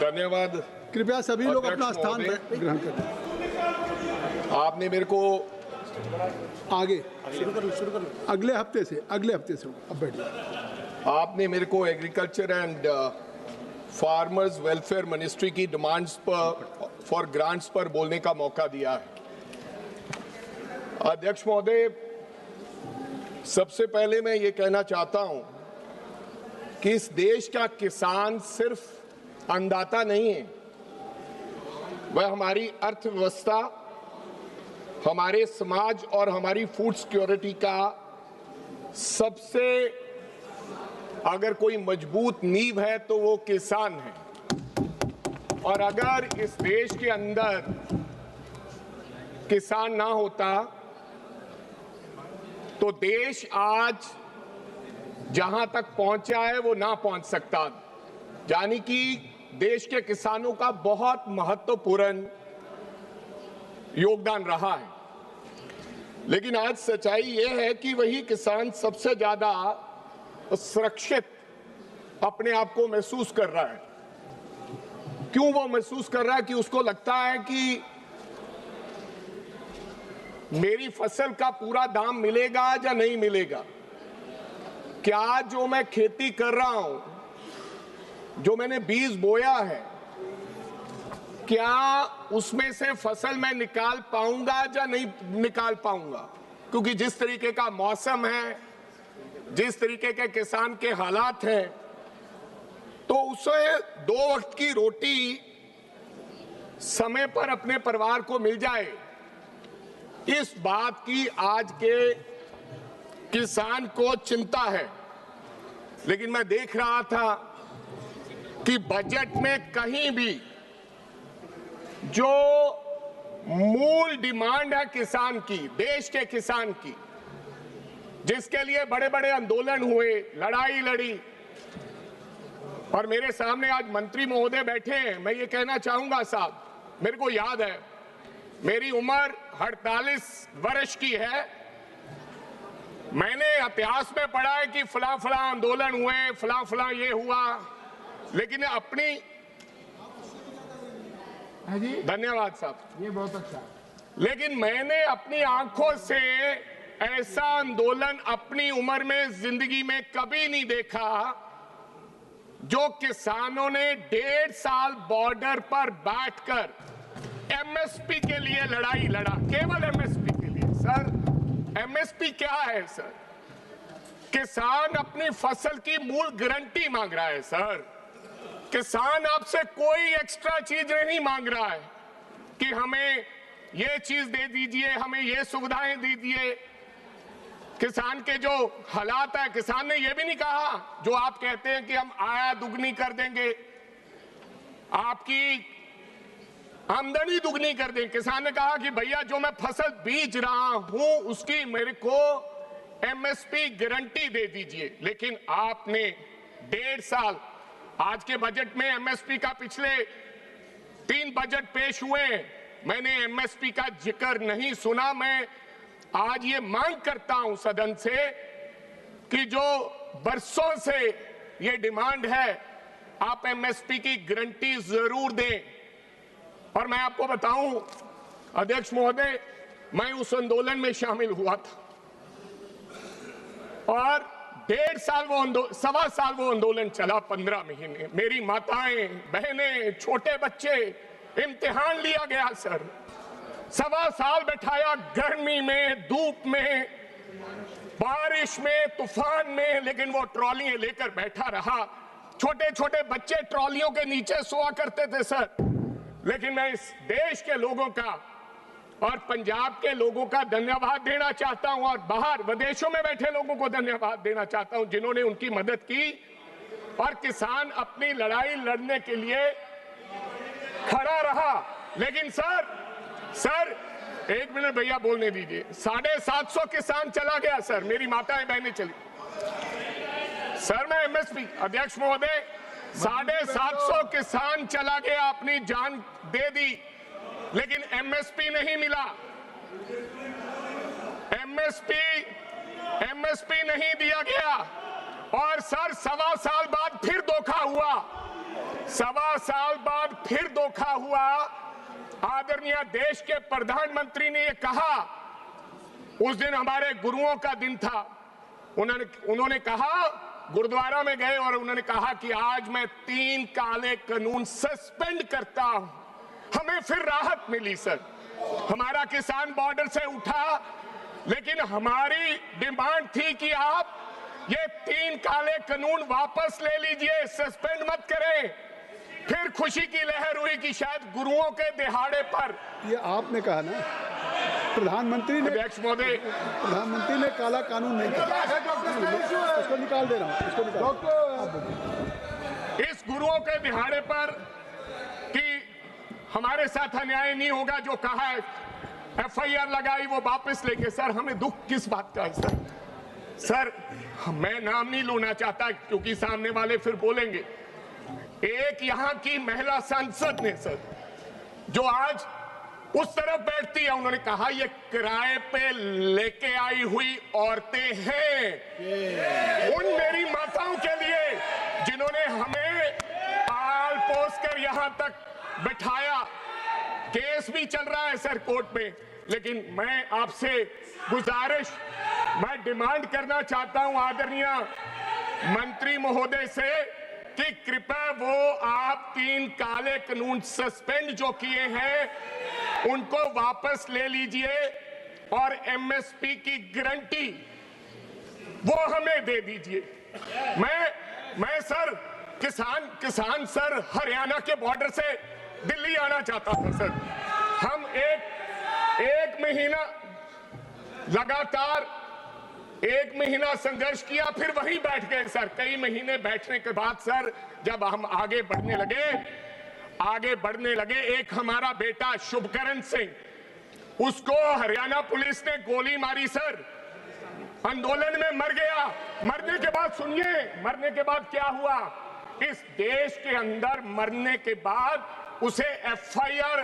धन्यवाद। कृपया सभी लोग अपना अध्यक्ष स्थान महोदय, ग्रहण करें। आपने मेरे को आगे शुरू कर अगले हफ्ते से अब बैठिए। आपने मेरे को agriculture and farmers welfare ministry की डिमांड्स पर फॉर ग्रांट्स पर बोलने का मौका दिया है। अध्यक्ष महोदय, सबसे पहले मैं ये कहना चाहता हूं कि इस देश का किसान सिर्फ अन्नदाता नहीं है, वह हमारी अर्थव्यवस्था, हमारे समाज और हमारी फूड सिक्योरिटी का सबसे अगर कोई मजबूत नींव है तो वो किसान है। और अगर इस देश के अंदर किसान ना होता तो देश आज जहां तक पहुंचा है वो ना पहुंच सकता। यानी कि देश के किसानों का बहुत महत्वपूर्ण योगदान रहा है। लेकिन आज सच्चाई ये है कि वही किसान सबसे ज्यादा सुरक्षित अपने आप को महसूस कर रहा है। क्यों वो महसूस कर रहा है? कि उसको लगता है कि मेरी फसल का पूरा दाम मिलेगा या नहीं मिलेगा। क्या जो मैं खेती कर रहा हूं, जो मैंने बीज बोया है, क्या उसमें से फसल मैं निकाल पाऊंगा या नहीं निकाल पाऊंगा? क्योंकि जिस तरीके का मौसम है, जिस तरीके के किसान के हालात हैं, तो उसे 2 वक्त की रोटी समय पर अपने परिवार को मिल जाए, इस बात की आज के किसान को चिंता है। लेकिन मैं देख रहा था कि बजट में कहीं भी जो मूल डिमांड है किसान की, देश के किसान की, जिसके लिए बड़े बड़े आंदोलन हुए, लड़ाई लड़ी, और मेरे सामने आज मंत्री महोदय बैठे हैं, मैं ये कहना चाहूंगा साहब, मेरे को याद है मेरी उम्र 48 वर्ष की है। मैंने इतिहास में पढ़ा है कि फला फला आंदोलन हुए, फला फला ये हुआ, लेकिन अपनी धन्यवाद साहब, ये बहुत अच्छा। लेकिन मैंने अपनी आंखों से ऐसा आंदोलन अपनी उम्र में जिंदगी में कभी नहीं देखा जो किसानों ने 1.5 साल बॉर्डर पर बैठकर एमएसपी के लिए लड़ाई लड़ा। केवल एमएसपी के लिए। सर, एमएसपी क्या है सर? किसान अपनी फसल की मूल गारंटी मांग रहा है सर। किसान आपसे कोई एक्स्ट्रा चीज नहीं मांग रहा है कि हमें ये चीज दे दीजिए, हमें ये सुविधाएं दे दीजिए। किसान के जो हालात है, किसान ने ये भी नहीं कहा जो आप कहते हैं कि हम आय दुगनी कर देंगे, आपकी आमदनी दुगनी कर देंगे। किसान ने कहा कि भैया जो मैं फसल बीज रहा हूं उसकी मेरे को एमएसपी गारंटी दे दीजिए। लेकिन आपने 1.5 साल, आज के बजट में एमएसपी का पिछले 3 बजट पेश हुए, मैंने एमएसपी का जिक्र नहीं सुना। मैं आज ये मांग करता हूं सदन से कि जो बरसों से ये डिमांड है, आप एमएसपी की गारंटी जरूर दें। और मैं आपको बताऊं अध्यक्ष महोदय, मैं उस आंदोलन में शामिल हुआ था और 1.5 साल सवा साल वो आंदोलन चला, 15 महीने। मेरी माताएं, बहनें, छोटे बच्चे, इम्तिहान लिया गया सर। सवा साल बैठाया, गर्मी में, धूप में, बारिश में, तूफान में, लेकिन वो ट्रॉलियां लेकर बैठा रहा। छोटे छोटे बच्चे ट्रॉलियों के नीचे सोया करते थे सर। लेकिन मैं इस देश के लोगों का और पंजाब के लोगों का धन्यवाद देना चाहता हूं, और बाहर विदेशों में बैठे लोगों को धन्यवाद देना चाहता हूं जिन्होंने उनकी मदद की और किसान अपनी लड़ाई लड़ने के लिए खड़ा रहा। लेकिन सर 1 मिनट भैया बोलने दीजिए। 750 किसान चला गया सर, मेरी माताएं बहनें चली। सर मैं एमएसपी अध्यक्ष महोदय, 750 किसान चला गया, अपनी जान दे दी, लेकिन एमएसपी नहीं मिला। एमएसपी नहीं दिया गया। और सर 1.25 साल बाद फिर धोखा हुआ, 1.25 साल बाद फिर धोखा हुआ। आदरणीय देश के प्रधानमंत्री ने ये कहा, उस दिन हमारे गुरुओं का दिन था, उन्होंने कहा, गुरुद्वारा में गए और उन्होंने कहा कि आज मैं 3 काले कानून सस्पेंड करता हूं। हमें फिर राहत मिली सर, हमारा किसान बॉर्डर से उठा, लेकिन हमारी डिमांड थी कि आप ये 3 काले कानून वापस ले लीजिए, सस्पेंड मत करें। फिर खुशी की लहर हुई कि शायद गुरुओं के दिहाड़े पर, ये आपने कहा ना, प्रधानमंत्री ने, अध्यक्ष महोदय, प्रधानमंत्री ने काला कानून नहीं कहा। इसको निकाल दे रहा हूँ, इसको निकाल। इस गुरुओं के दिहाड़े पर कि हमारे साथ अन्याय नहीं होगा, जो कहा है, FIR लगाई, वो वापस लेंगे। सर हमें दुख किस बात का है सर? सर मैं नाम नहीं लेना चाहता क्योंकि सामने वाले फिर बोलेंगे। एक यहाँ की महिला सांसद ने सर, जो आज उस तरफ बैठती है, उन्होंने कहा ये किराए पे लेके आई हुई औरतें हैं। उन मेरी माताओं के लिए जिन्होंने हमें आल पोस कर यहां तक बैठाया, केस भी चल रहा है सर कोर्ट में, लेकिन मैं आपसे गुजारिश, मैं डिमांड करना चाहता हूं आदरणीय मंत्री महोदय से कि कृपया वो आप 3 काले कानून सस्पेंड जो किए हैं उनको वापस ले लीजिए और MSP की गारंटी वो हमें दे दीजिए। मैं सर किसान सर हरियाणा के बॉर्डर से दिल्ली आना चाहता था सर। हम एक महीना लगातार 1 महीना संघर्ष किया, फिर वहीं बैठ गए सर। कई महीने बैठने के बाद सर जब हम आगे बढ़ने लगे, एक हमारा बेटा शुभकरण सिंह, उसको हरियाणा पुलिस ने गोली मारी सर, आंदोलन में मर गया। मरने के बाद सुनिए, मरने के बाद क्या हुआ, इस देश के अंदर मरने के बाद उसे FIR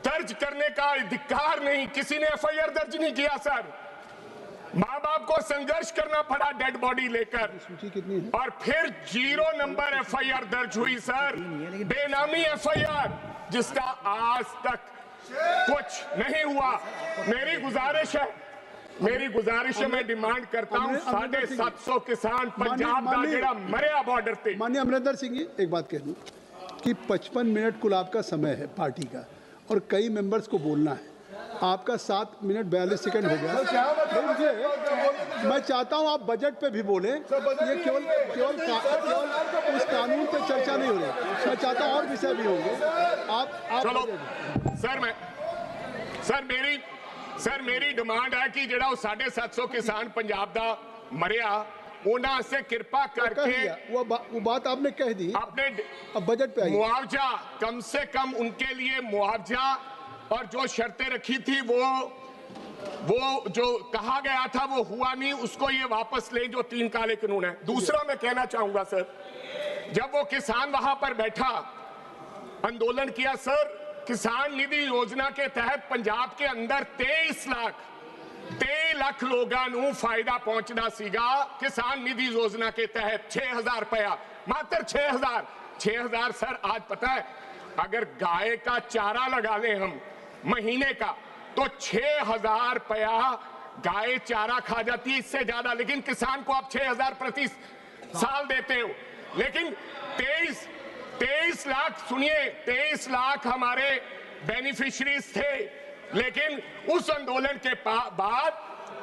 दर्ज करने का अधिकार नहीं, किसी ने FIR दर्ज नहीं किया सर। माँ बाप को संघर्ष करना पड़ा डेड बॉडी लेकर, और फिर 0 नंबर FIR दर्ज हुई सर, बेनामी FIR, जिसका आज तक कुछ नहीं हुआ। मेरी गुजारिश है, मैं डिमांड करता हूं 750 किसान पंजाब का जेड़ा मरिया बॉर्डर पे। माननीय अमरिंदर सिंह जी, एक बात कह दूं कि 55 मिनट कुल आपका समय है पार्टी का, और कई मेंबर्स को बोलना है। आपका 7 मिनट 42 सेकंड हो गया। मैं चाहता हूं आप बजट पे भी बोलें, ये केवल उस कानून पे चर्चा नहीं हो रही। मैं चाहता हूं और विषय भी होंगे। आप चलो सर मेरी डिमांड है कि जेड़ा 750 किसान पंजाब दा मरिया, उन्हां से कृपा करके वो बात आपने कह दी, आपने अब बजट पे मुआवजा, कम से कम उनके लिए मुआवजा, और जो शर्तें रखी थी वो जो कहा गया था वो हुआ नहीं, उसको ये वापस लें जो 3 काले कानून है। दूसरा मैं कहना चाहूंगा सर, जब वो किसान वहां पर बैठा आंदोलन किया सर, किसान निधि योजना के तहत पंजाब के अंदर 23 लाख लोगों को फायदा पहुंचना सीगा। किसान निधि योजना के तहत 6000 रुपया, मात्र 6000 सर। आज पता है, अगर गाय का चारा लगा लें हम महीने का, तो 6000 रुपया गाय चारा खा जाती है, इससे ज्यादा। लेकिन किसान को आप 6000 प्रति साल देते हो। लेकिन 23 लाख, सुनिए, 23 लाख हमारे बेनिफिशरीज थे, लेकिन उस आंदोलन के बाद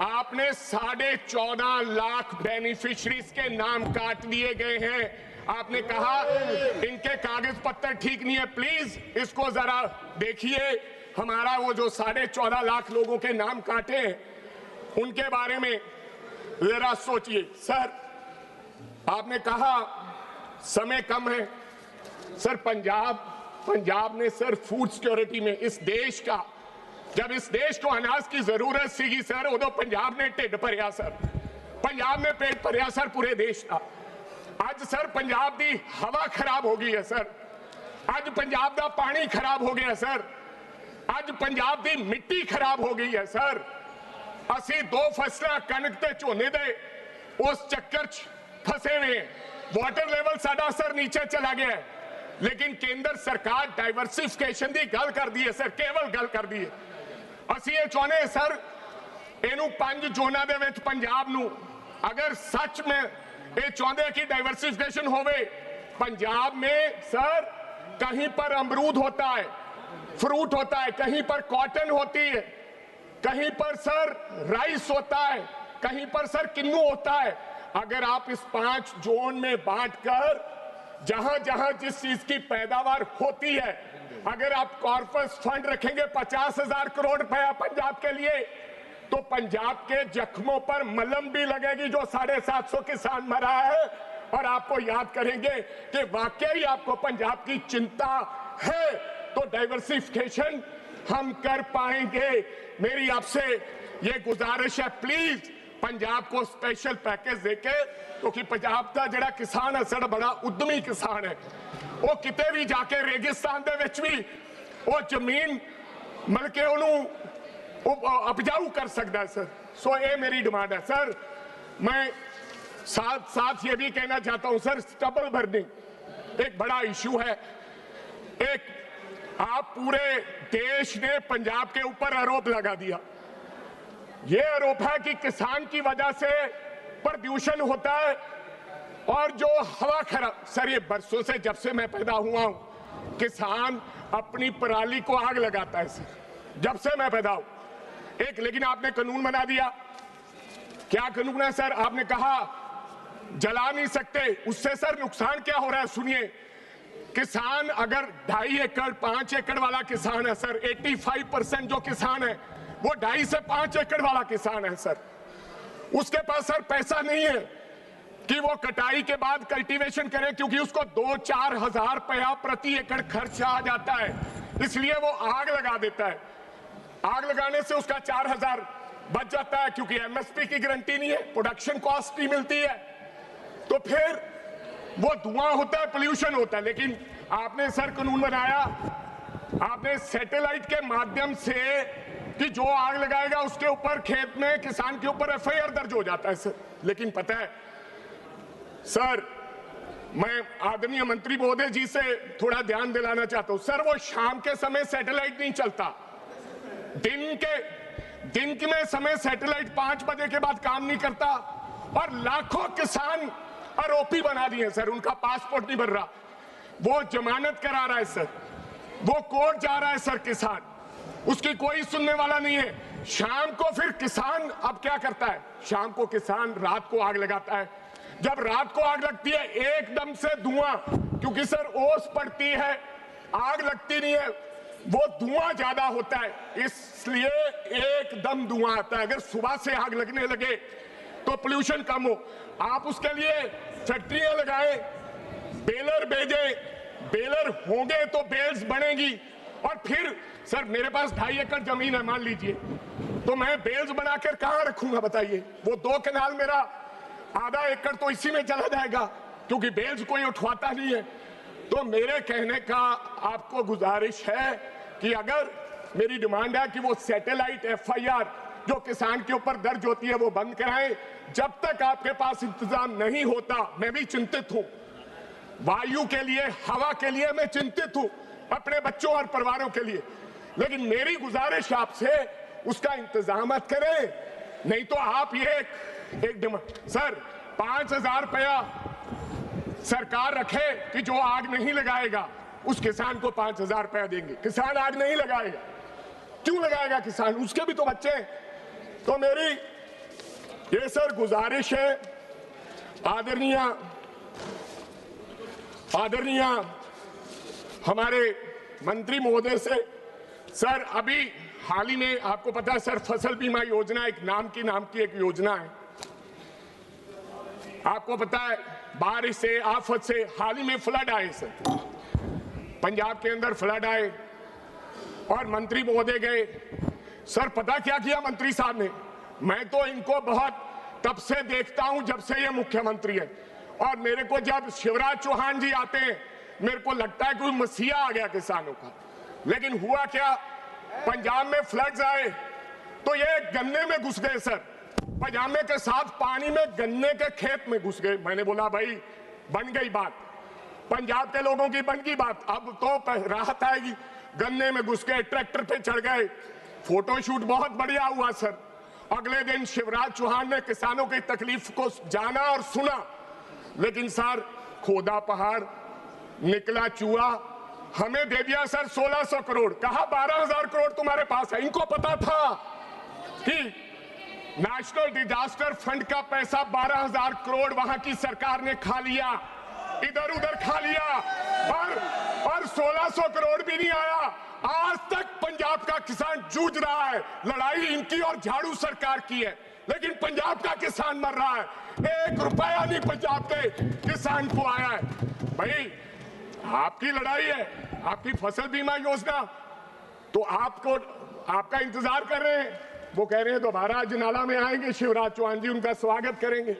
आपने 14.5 लाख बेनिफिशरीज के नाम काट दिए गए हैं। आपने कहा इनके कागज पत्तर ठीक नहीं है, प्लीज इसको जरा देखिए। हमारा वो जो 14.5 लाख लोगों के नाम काटे हैं, उनके बारे में जरा सोचिए। सर आपने कहा समय कम है सर। पंजाब ने सर फूड सिक्योरिटी में इस देश का, जब इस देश को अनाज की जरूरत सीगी सर, उदो पंजाब ने ढिड भरिया सर, पंजाब ने पेट भरिया सर पूरे देश का। आज सर पंजाब की हवा खराब हो गई है सर, आज पंजाब का पानी खराब हो गया सर, आज पंजाब की मिट्टी खराब हो गई है सर। असी 2 फसलां कणक ते झोने दे उस चक्कर च फंसे हुए हैं, वाटर लेवल साडा सर नीचे चला गया है, लेकिन केंद्र सरकार डाइवर्सिफिकेशन की गल कर दी है सर, केवल गल कर दी है। ਅਸੀਂ ਇਹ ਚਾਹੁੰਦੇ ਹਾਂ ਸਰ, ਇਹਨੂੰ 5 ਜ਼ੋਨਾਂ ਦੇ ਵਿੱਚ ਪੰਜਾਬ ਨੂੰ अगर सच में ये चाहते हैं कि डाइवर्सिफिकेशन होवे, पंजाब में सर कहीं पर अमरूद होता है, फ्रूट होता है, कहीं पर कॉटन होती है, कहीं पर सर राइस होता है, कहीं पर सर किन्नू होता है। अगर आप इस 5 जोन में बांटकर जहां जहां जिस चीज की पैदावार होती है, अगर आप कॉर्पस फंड रखेंगे 50,000 करोड़ रुपया पंजाब के लिए, तो पंजाब के जख्मों पर मलहम भी लगेगी जो 750 किसान मरा है, और आपको याद करेंगे कि वाकई आपको पंजाब की चिंता है तो डाइवर्सिफिकेशन हम कर पाएंगे। मेरी आपसे ये गुजारिश है, प्लीज पंजाब को स्पेशल पैकेज देके, क्योंकि पंजाब का जिहड़ा किसान है सर बड़ा उद्यमी किसान है, वो किते भी जाके रेगिस्तान दे विच भी वो जमीन मिल के उन्होंने उपजाऊ कर सकता है सर। सो ये मेरी डिमांड है सर। मैं साथ साथ ये भी कहना चाहता हूं सर, स्टबल बर्निंग एक बड़ा इशू है। एक आप पूरे देश ने पंजाब के ऊपर आरोप लगा दिया, ये आरोप है कि किसान की वजह से प्रदूषण होता है और जो हवा खराब। सर ये बरसों से, जब से मैं पैदा हुआ हूं, किसान अपनी पराली को आग लगाता है सर, जब से मैं पैदा हूं। लेकिन आपने कानून बना दिया। क्या कानून है सर? आपने कहा जला नहीं सकते, उससे सर नुकसान क्या हो रहा है सुनिए। किसान अगर 2.5 एकड़ 5 एकड़ वाला किसान है सर, 85% जो किसान है वो 2.5 से 5 एकड़ वाला किसान है सर, उसके पास सर पैसा नहीं है कि वो कटाई के बाद कल्टीवेशन करे, क्योंकि उसको 2-4 हजार रुपया प्रति एकड़ खर्च आ जाता है, इसलिए वो आग लगा देता है। आग लगाने से उसका 4,000 बच जाता है, क्योंकि एमएसपी की गारंटी नहीं है, प्रोडक्शन कॉस्ट नहीं मिलती है, तो फिर वो धुआं होता है, पोल्यूशन होता है। लेकिन आपने सर कानून बनाया, आपने सैटेलाइट के माध्यम से कि जो आग लगाएगा उसके ऊपर खेत में किसान के ऊपर एफआईआर दर्ज हो जाता है सर। लेकिन पता है सर, मैं आदरणीय मंत्री महोदय जी से थोड़ा ध्यान दिलाना चाहता हूं सर, वो शाम के समय सैटेलाइट नहीं चलता, दिन के समय सैटेलाइट 5 बजे के बाद काम नहीं करता, और लाखों किसान आरोपी बना दिए सर, उनका पासपोर्ट नहीं बन रहा, वो जमानत करा रहा है सर, वो कोर्ट जा रहा है सर, किसान उसकी कोई सुनने वाला नहीं है। शाम को फिर किसान अब क्या करता है, शाम को किसान रात को आग लगाता है। जब रात को आग लगती है एकदम से धुआं, क्योंकि सर ओस पड़ती है, आग लगती नहीं है, वो धुआं ज्यादा होता है, इसलिए एकदम धुआं आता है। अगर सुबह से आग लगने लगे तो पोल्यूशन कम हो, आप उसके लिए फैक्ट्रियां लगाए, बेलर भेजे, बेलर होंगे तो बेल्स बनेगी, और फिर सर मेरे पास 2.5 एकड़ जमीन है मान लीजिए, तो मैं बेल्स बनाकर कहां रखूंगा बताइए? वो 2 कनाल मेरा आधा एकड़ तो इसी में चला जाएगा, क्योंकि बेल्स कोई उठवाता नहीं है। तो मेरे कहने का आपको गुजारिश है कि अगर मेरी डिमांड है कि वो सैटेलाइट एफआईआर जो किसान के ऊपर दर्ज होती है वो बंद कराएं। जब तक आपके पास इंतजाम नहीं होता, मैं भी चिंतित हूं, वायु के लिए, हवा के लिए मैं चिंतित हूं, अपने बच्चों और परिवारों के लिए, लेकिन मेरी गुजारिश आपसे उसका इंतजाम मत करें, नहीं तो आप ये एक डिमांड सर 5,000 रुपया सरकार रखे कि जो आग नहीं लगाएगा उस किसान को 5,000 रुपया देंगे। किसान आग नहीं लगाएगा, क्यों लगाएगा किसान? उसके भी तो बच्चे हैं। तो मेरी ये सर गुजारिश है आदरणीय हमारे मंत्री महोदय से। सर अभी हाल ही में आपको पता है सर, फसल बीमा योजना एक नाम की एक योजना है, आपको पता है बारिश से, आफत से हाल ही में फ्लड आए सर, पंजाब के अंदर फ्लड आए और मंत्री महोदय गए सर। पता क्या किया मंत्री साहब ने? मैं तो इनको बहुत तब से देखता हूं जब से ये मुख्यमंत्री है, और मेरे को जब शिवराज चौहान जी आते हैं मेरे को लगता है कोई मसीहा आ गया किसानों का। लेकिन हुआ क्या, पंजाब में फ्लड्स आए तो ये गन्ने में घुस गए सर, पजामे के साथ पानी में गन्ने के खेत में घुस गए। मैंने बोला भाई बन गई बात, पंजाब के लोगों की बन गई बात, अब तो राहत आएगी। गन्ने में घुस गए, ट्रैक्टर पे चढ़ गए, फोटोशूट बहुत बढ़िया हुआ सर। अगले दिन शिवराज चौहान ने किसानों की तकलीफ को जाना और सुना, लेकिन सर खोदा पहाड़ निकला चूहा, हमें दे दिया सर 1600 करोड़। कहा 12,000 करोड़ तुम्हारे पास है। इनको पता था कि नेशनल डिजास्टर फंड का पैसा 12,000 करोड़ वहां की सरकार ने खा लिया, इधर उधर खा लिया, और 1600 करोड़ भी नहीं आया। आज तक पंजाब का किसान जूझ रहा है, लड़ाई इनकी और झाड़ू सरकार की है, लेकिन पंजाब का किसान मर रहा है। 1 रुपया नहीं पंजाब के किसान को आया है। भाई आपकी लड़ाई है, आपकी फसल बीमा योजना, तो आपको आपका इंतजार कर रहे हैं। वो कह रहे हैं दोबारा अजनाला में आएंगे शिवराज चौहान जी, उनका स्वागत करेंगे।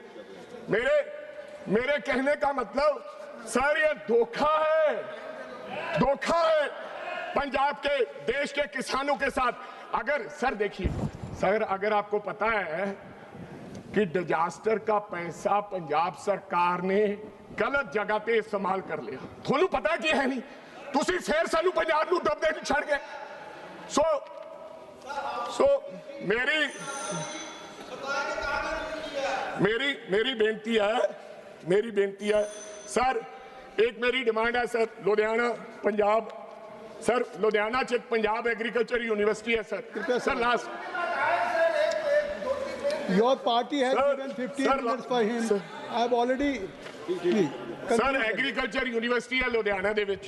मेरे कहने का मतलब सर ये धोखा है, धोखा है पंजाब के देश के किसानों के साथ। अगर सर देखिए सर, अगर आपको पता है कि डिजास्टर का पैसा पंजाब सरकार ने गलत जगह पे इस्तेमाल कर लिया, थोनू पता है कि है नहीं, तुसी फिर सानू पंजाब नू डब देने छड़ गए। सो मेरी बेनती है सर, एक मेरी डिमांड है सर, लुधियाना पंजाब, सर लुधियाना च पंजाब एग्रीकल्चर यूनिवर्सिटी है sir last your party has given 15 minutes for him. I have already sir agriculture university है लुधियाना दे विच,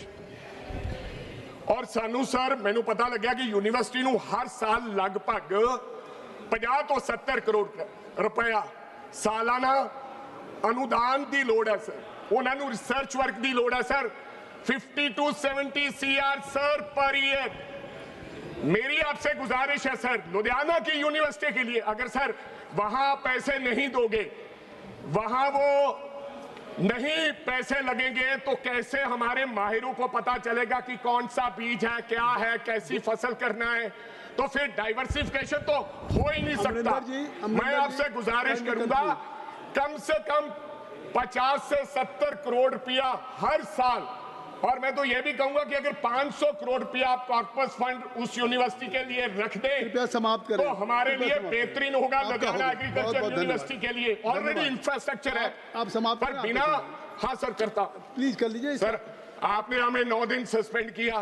और सानू सर मैनू पता लग्या कि यूनिवर्सिटी नू हर साल लगभग 50 ਤੋਂ 70 करोड़ रुपया सालाना अनुदान की लोड़ है सर। उन्होंने रिसर्च वर्क की लोड़ है sir, 50 to 70 CR sir per year. मेरी आपसे गुजारिश है सर, लुधियाना की यूनिवर्सिटी के लिए अगर सर वहां पैसे नहीं दोगे, वहां वो नहीं पैसे लगेंगे, तो कैसे हमारे माहिरों को पता चलेगा कि कौन सा बीज है, क्या है, कैसी फसल करना है? तो फिर डाइवर्सिफिकेशन तो हो ही नहीं सकता। मैं आपसे गुजारिश करूंगा कम से कम 50 से 70 करोड़ रुपया हर साल, और मैं तो ये भी कहूंगा कि अगर 500 करोड़ रुपया आप कॉर्पस फंड उस यूनिवर्सिटी के लिए रख दें समाप्त करें, तो हमारे लिए बेहतरीन होगा। लुधियाना एग्रीकल्चर यूनिवर्सिटी के लिए ऑलरेडी इंफ्रास्ट्रक्चर है। आप समाप्त पर बिना, हाँ सर करता, प्लीज कर लीजिए सर। आपने हमें 9 दिन सस्पेंड किया,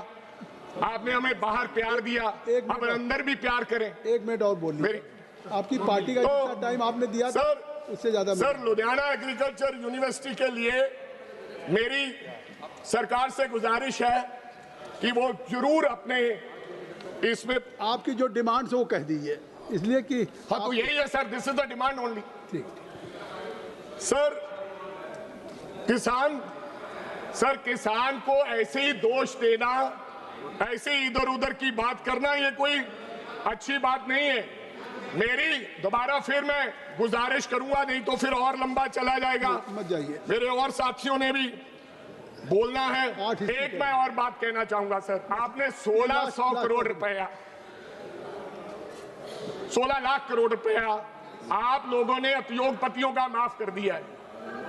आपने हमें बाहर प्यार दिया, अब अंदर भी प्यार करें। 1 मिनट और बोलिए, आपकी पार्टी का जितना टाइम आपने दिया सर उससे ज्यादा। सर लुधियाना एग्रीकल्चर यूनिवर्सिटी के लिए मेरी सरकार से गुजारिश है कि वो जरूर अपने इसमें आपकी जो डिमांड्स वो कह दीजिए, इसलिए कि हाँ तो यही है sir, this is the demand only. ठीक सर किसान को ऐसे ही दोष देना, ऐसे ही इधर उधर की बात करना, ये कोई अच्छी बात नहीं है। मेरी दोबारा फिर मैं गुजारिश करूंगा, नहीं तो फिर और लंबा चला जाएगा। मत जाइए, मेरे और साथियों ने भी बोलना है। एक मैं और बात कहना चाहूंगा सर, आपने 1600 करोड़ रुपया, 16 लाख करोड़ रुपया आप लोगों ने उद्योगपतियों का माफ कर दिया है।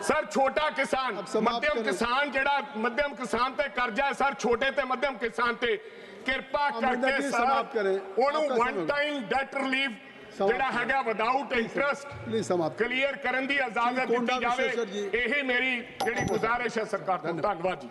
सर छोटा किसान, मध्यम किसान, जेड़ा मध्यम किसान ते कर्जा है सर, छोटे ते मध्यम किसान ते कृपा करके सर ओनू वन टाइम डेट रिलीफ जेड़ा हैगा विदाउट इंटरेस्ट क्लियर करन दी इजाजत दी जावे। यही मेरी जेड़ी गुजारिश है सरकार को। धन्यवाद जी।